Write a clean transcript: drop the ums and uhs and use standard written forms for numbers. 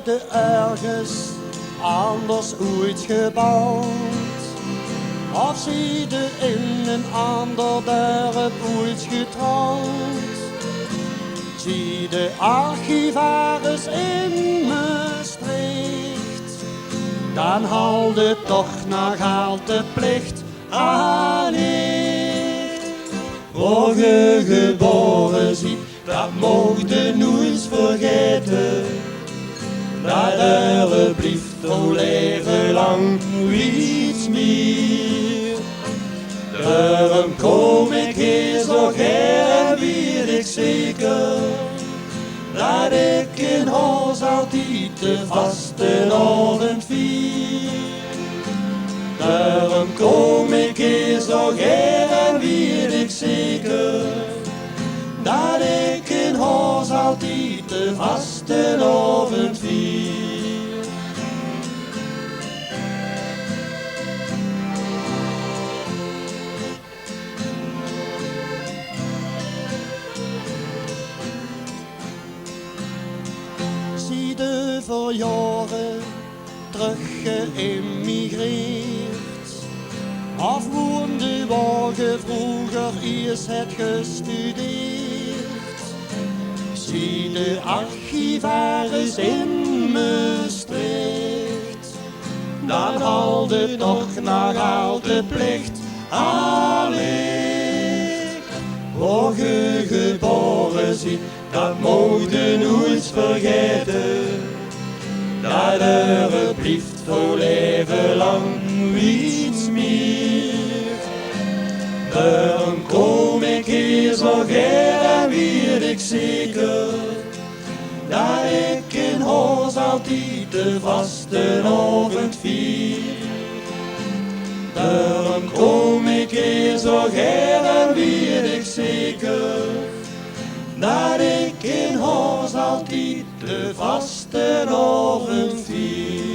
de ergens anders ooit gebouwd. Of zie de in een ander dorp ooit getrouwd. Zie de archivaris in Maastricht, dan haalde toch nog haalt de plicht aan licht. Waar je geboren ziet, dat mocht je nooit vergeten. Dat er blijft voor leven lang iets meer. Daarom kom ik hier zo gern, weet ik zeker. Dat ik in huis altijd de vastenavond vier. Daarom kom ik hier zo gern, weet ik zeker. Dat ik in huis altijd de vastenavond vier. Zie de voor jaren terug geëmigreerd. Of woonde waar je vroeger eerst het gestudeerd. Zie de archivaris in Maastricht, dan haalde toch nog altijd plicht aan licht. Waar je geboren ziet, dat mocht je nooit vergeten. Dat er blijft voor leven lang iets meer. Daarom kom ik hier zo gern, weet ik zeker. Dat ik in huis altijd de vastenavond vier. Daarom kom ik hier zo gern, weet ik zeker. Dat ik in huis altijd de vastenavond vier.